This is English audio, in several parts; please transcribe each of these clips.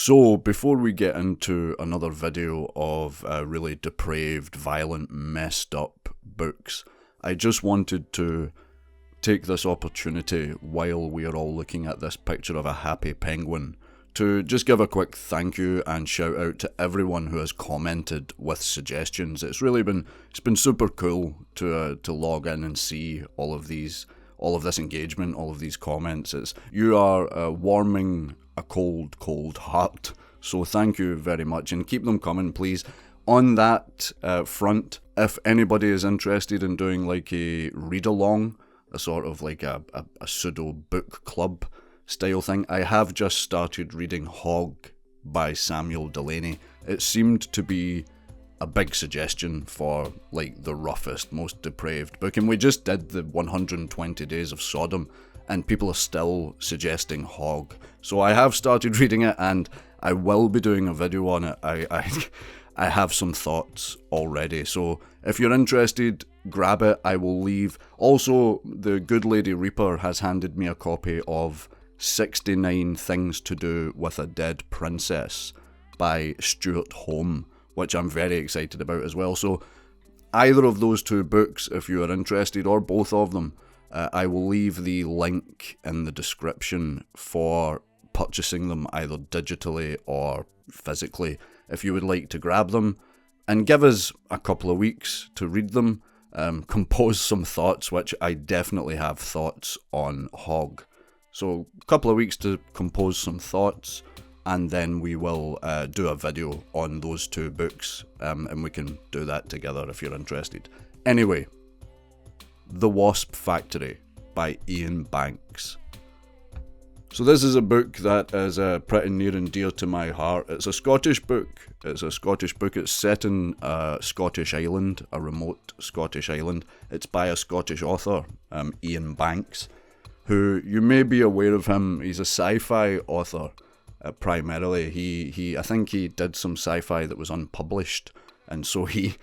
So, before we get into another video of really depraved, violent, messed up books, I just wanted to take this opportunity while we are all looking at this picture of a happy penguin to just give a quick thank you and shout out to everyone who has commented with suggestions. It's been super cool to log in and see all of this engagement, all of these comments. You are warming a cold heart. So thank you very much, and keep them coming, please. On that front, if anybody is interested in doing like a read-along, a sort of like a pseudo book club style thing, I have just started reading Hog by Samuel Delany. It seemed to be a big suggestion for like the roughest, most depraved book, and we just did the 120 Days of Sodom, and people are still suggesting Hog. So I have started reading it, and I will be doing a video on it. I have some thoughts already, so if you're interested, grab it. I will leave. Also, the good Lady Reaper has handed me a copy of 69 Things to Do with a Dead Princess by Stuart Home, which I'm very excited about as well. So either of those two books, if you are interested, or both of them, I will leave the link in the description for purchasing them either digitally or physically if you would like to grab them, and give us a couple of weeks to read them, compose some thoughts, which I definitely have thoughts on Hog. So a couple of weeks to compose some thoughts, and then we will do a video on those two books, and we can do that together if you're interested. Anyway, The Wasp Factory by Ian Banks. So this is a book that is pretty near and dear to my heart. It's a Scottish book. It's set in a Scottish island, a remote Scottish island. It's by a Scottish author, Ian Banks, who you may be aware of him. He's a sci-fi author, primarily. I think he did some sci-fi that was unpublished, and so he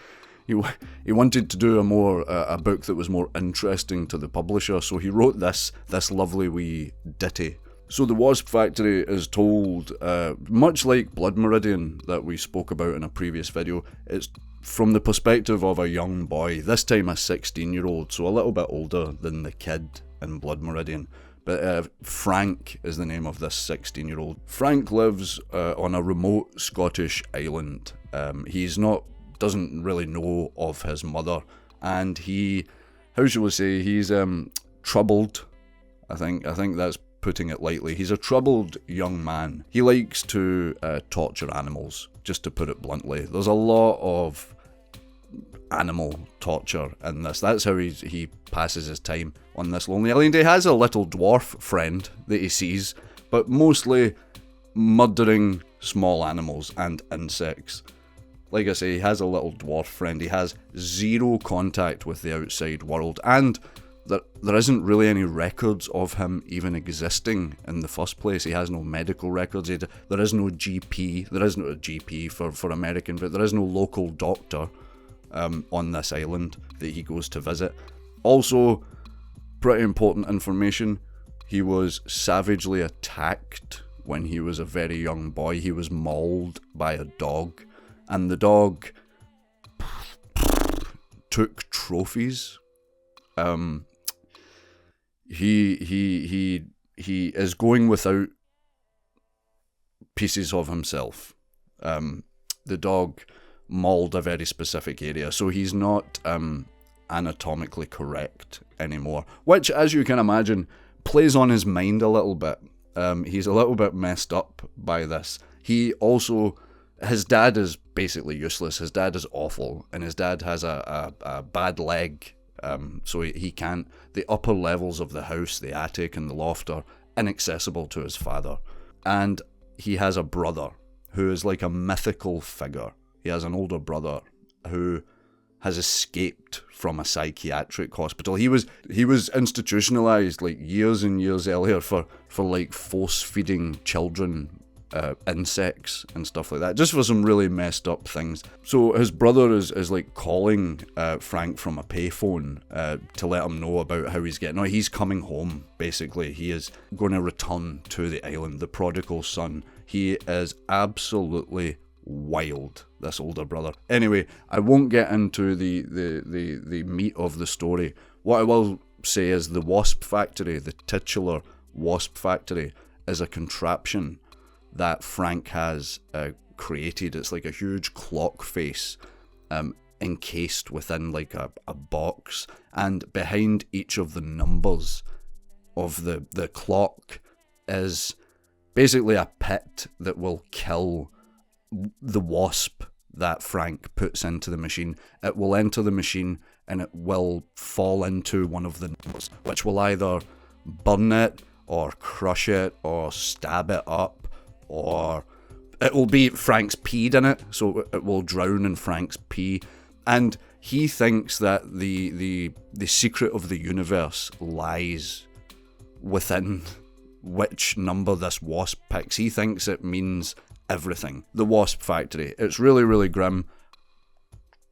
wanted to do a book that was more interesting to the publisher, so he wrote this lovely wee ditty. So The Wasp Factory is told, much like Blood Meridian that we spoke about in a previous video. It's from the perspective of a young boy, this time a 16-year-old, so a little bit older than the kid in Blood Meridian. But Frank is the name of this 16-year-old. Frank lives on a remote Scottish island. Doesn't really know of his mother, and he's troubled. I think that's putting it lightly. He's a troubled young man. He likes to torture animals, just to put it bluntly. There's a lot of animal torture in this. That's how he passes his time on this lonely island. He has a little dwarf friend that he sees, but mostly murdering small animals and insects. Like I say, he has a little dwarf friend. He has zero contact with the outside world, and there isn't really any records of him even existing in the first place. He has no medical records. There is no GP. There isn't a GP for American, but there is no local doctor on this island that he goes to visit. Also, pretty important information, he was savagely attacked when he was a very young boy. He was mauled by a dog, and the dog took trophies. He is going without pieces of himself. The dog mauled a very specific area, so he's not anatomically correct anymore, which, as you can imagine, plays on his mind a little bit. He's a little bit messed up by this. His dad is basically useless. His dad is awful, and his dad has a bad leg. So he can't. The upper levels of the house, the attic and the loft, are inaccessible to his father. And he has a brother who is like a mythical figure. He has an older brother who has escaped from a psychiatric hospital. He was institutionalized like years and years earlier for like force feeding children insects and stuff like that, just for some really messed up things. So his brother is like calling Frank from a payphone to let him know about how he's getting on. He's coming home, basically. He is going to return to the island, the prodigal son. He is absolutely wild, this older brother. Anyway, I won't get into the meat of the story. What I will say is the Wasp Factory, the titular Wasp Factory, is a contraption that Frank has created. It's like a huge clock face encased within like a box, and behind each of the numbers of the clock is basically a pit that will kill the wasp that Frank puts into the machine. It will enter the machine and it will fall into one of the numbers, which will either burn it or crush it or stab it up, or it will be Frank's peed in it, so it will drown in Frank's pee. And he thinks that the secret of the universe lies within which number this wasp picks. He thinks it means everything. The Wasp Factory. It's really, really grim.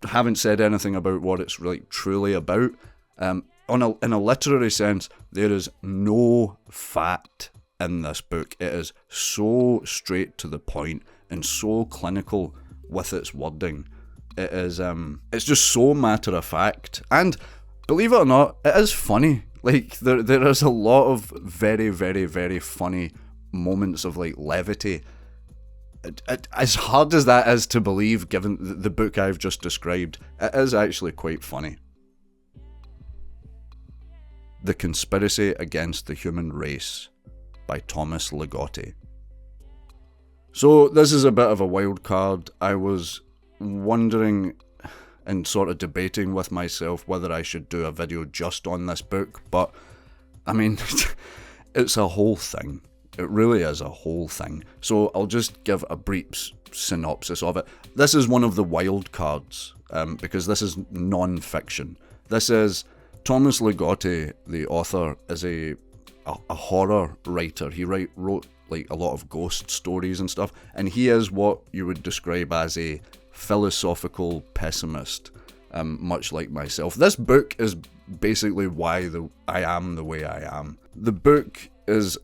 Haven't said anything about what it's really truly about. In a literary sense, there is no fat in this book. It is so straight to the point and so clinical with its wording. It is it's just so matter of fact, and believe it or not, it is funny. Like there is a lot of very, very, very funny moments of like levity. As hard as that is to believe, given the book I've just described, it is actually quite funny. The Conspiracy Against the Human Race by Thomas Ligotti. So this is a bit of a wild card. I was wondering and sort of debating with myself whether I should do a video just on this book, but I mean, it's a whole thing. It really is a whole thing. So I'll just give a brief synopsis of it. This is one of the wild cards, because this is non-fiction. This is Thomas Ligotti, the author, is a horror writer. He wrote like a lot of ghost stories and stuff, and he is what you would describe as a philosophical pessimist, much like myself. This book is basically why I am the way I am. The book is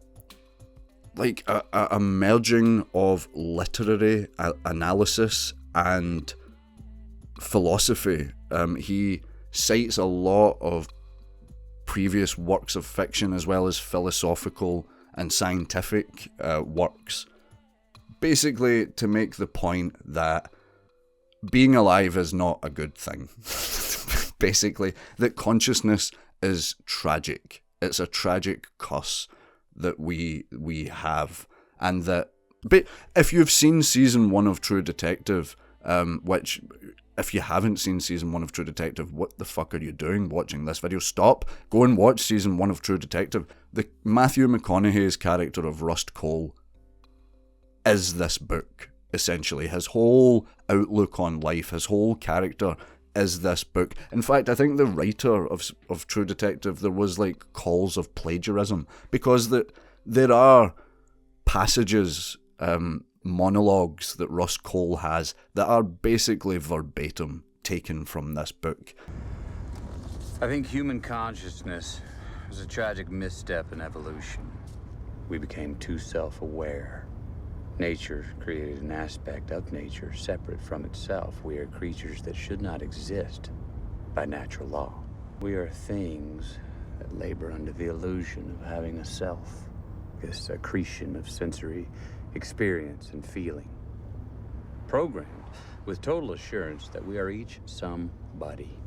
like a merging of literary analysis and philosophy. He cites a lot of previous works of fiction as well as philosophical and scientific works, basically to make the point that being alive is not a good thing. Basically, that consciousness is tragic. It's a tragic curse that we have, and that, but if you've seen season 1 of True Detective, which if you haven't seen season 1 of True Detective, what the fuck are you doing watching this video? Stop, go and watch season 1 of True Detective. The Matthew McConaughey's character of Rust Cole is this book, essentially. His whole outlook on life, his whole character is this book. In fact, I think the writer of True Detective, there was like calls of plagiarism, because there are passages, monologues that Rust Cole has that are basically verbatim taken from this book. I think human consciousness was a tragic misstep in evolution. We became too self-aware. Nature created an aspect of nature separate from itself. We are creatures that should not exist by natural law. We are things that labor under the illusion of having a self, this accretion of sensory experience and feeling, programmed with total assurance that we are each somebody,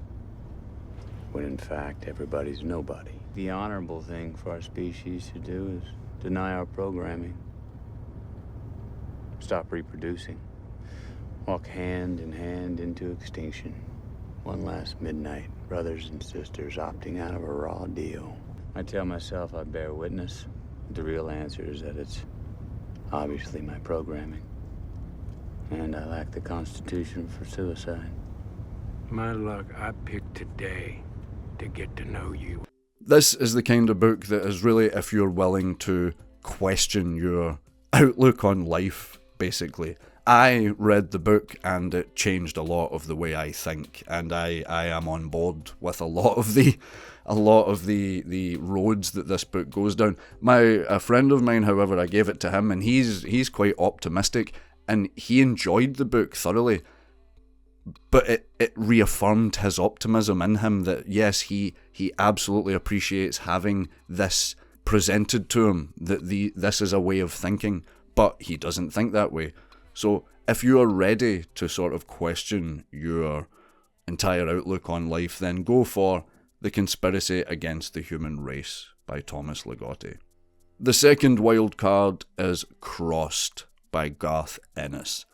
when in fact everybody's nobody. The honorable thing for our species to do is deny our programming. Stop reproducing. Walk hand in hand into extinction. One last midnight, brothers and sisters opting out of a raw deal. I tell myself I bear witness. The real answer is that it's obviously my programming. And I lack the constitution for suicide. My luck, I picked today to get to know you. This is the kind of book that is really, if you're willing to question your outlook on life, basically. I read the book and it changed a lot of the way I think, and I am on board with a lot of the roads that this book goes down. A friend of mine, however, I gave it to him, and he's quite optimistic, and he enjoyed the book thoroughly. But it reaffirmed his optimism in him that yes, he absolutely appreciates having this presented to him, that this is a way of thinking, but he doesn't think that way. So if you are ready to sort of question your entire outlook on life, then go for The Conspiracy Against the Human Race by Thomas Ligotti. The second wild card is Crossed by Garth Ennis.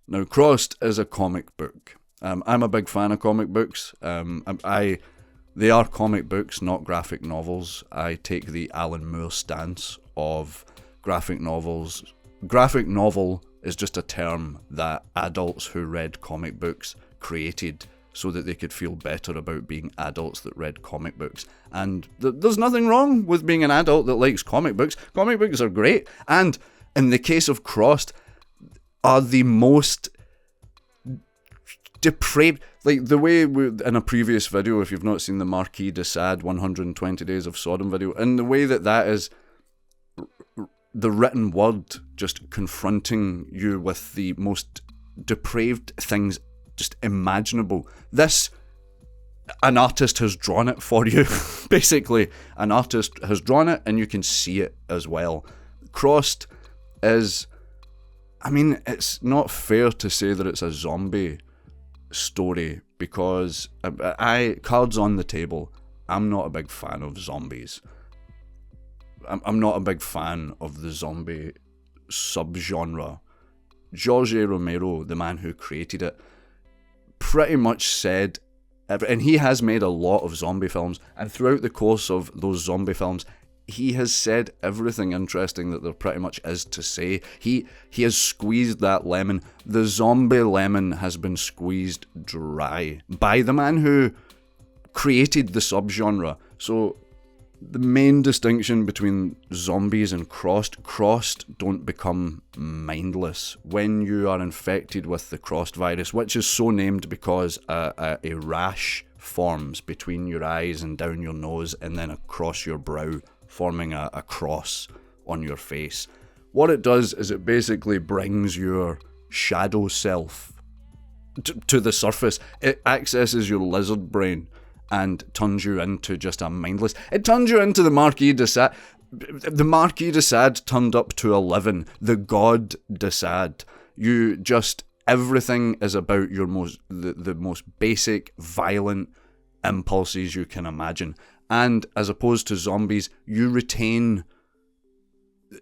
Now, Crossed is a comic book. I'm a big fan of comic books. They are comic books, not graphic novels. I take the Alan Moore stance of graphic novels. Graphic novel is just a term that adults who read comic books created so that they could feel better about being adults that read comic books. And there's nothing wrong with being an adult that likes comic books. Comic books are great. And in the case of Crossed, are the most depraved, like the way in a previous video, if you've not seen the Marquis de Sade 120 Days of Sodom video, and the way that is the written word just confronting you with the most depraved things just imaginable. An artist has drawn it for you. Basically, an artist has drawn it and you can see it as well. Crossed is, it's not fair to say that it's a zombie story, because cards on the table, I'm not a big fan of zombies. I'm not a big fan of the zombie subgenre. George A. Romero, the man who created it, pretty much said, and he has made a lot of zombie films, and throughout the course of those zombie films, he has said everything interesting that there pretty much is to say. He has squeezed that lemon. The zombie lemon has been squeezed dry by the man who created the subgenre. So the main distinction between zombies and crossed don't become mindless. When you are infected with the crossed virus, which is so named because a rash forms between your eyes and down your nose and then across your brow, forming a cross on your face. What it does is it basically brings your shadow self to the surface. It accesses your lizard brain and turns you into just a mindless... It turns you into the Marquis de Sade. The Marquis de Sade turned up to 11. The God de Sade. You just... Everything is about your the most basic, violent impulses you can imagine. And as opposed to zombies, you retain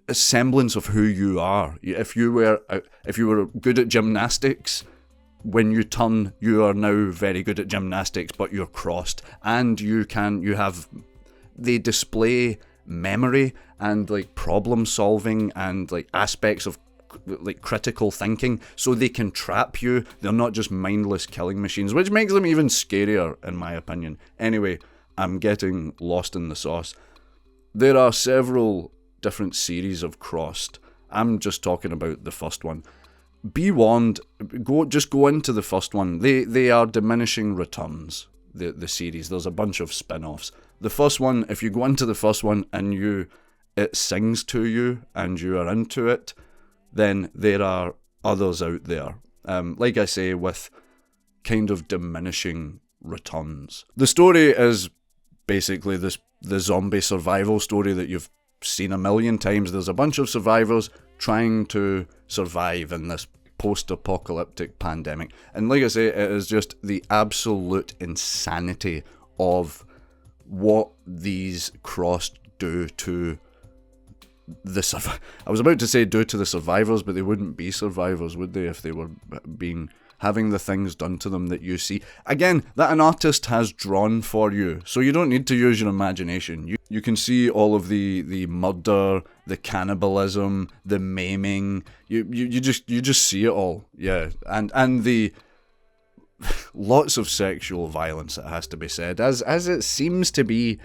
a semblance of who you are. If you were good at gymnastics, when you turn, you are now very good at gymnastics, but you're crossed, and they display memory and like problem solving and like aspects of like critical thinking, so they can trap you. They're not just mindless killing machines, which makes them even scarier in my opinion. Anyway, I'm getting lost in the sauce. There are several different series of Crossed. I'm just talking about the first one. Be warned, go into the first one. They are diminishing returns, the series. There's a bunch of spin-offs. The first one, if you go into the first one and it sings to you and you are into it, then there are others out there. Like I say, with kind of diminishing returns. The story is basically the zombie survival story that you've seen a million times. There's a bunch of survivors trying to survive in this post-apocalyptic pandemic. And like I say, it is just the absolute insanity of what these Crossed do to I was about to say do to the survivors, but they wouldn't be survivors, would they, if they were having the things done to them that you see. Again, that an artist has drawn for you, so you don't need to use your imagination. You can see all of the murder, the cannibalism, the maiming. You just see it all, yeah, and the lots of sexual violence, it has to be said, as it seems to be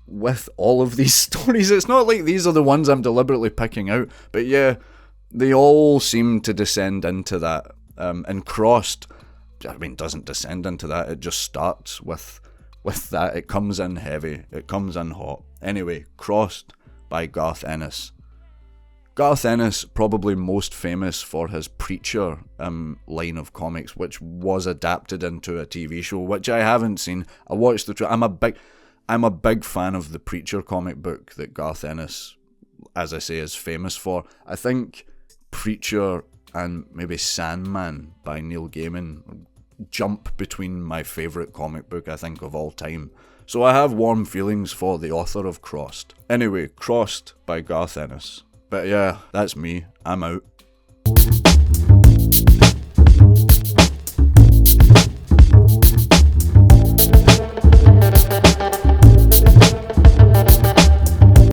with all of these stories. It's not like these are the ones I'm deliberately picking out, but yeah, they all seem to descend into that. And Crossed, doesn't descend into that, it just starts with that. It comes in heavy, it comes in hot. Anyway, Crossed by Garth Ennis. Garth Ennis, probably most famous for his Preacher line of comics, which was adapted into a TV show, which I haven't seen. I watched I'm a big fan of the Preacher comic book that Garth Ennis, as I say, is famous for. I think Preacher and maybe Sandman by Neil Gaiman jump between my favourite comic book, I think, of all time. So I have warm feelings for the author of Crossed. Anyway, Crossed by Garth Ennis. But yeah, that's me. I'm out.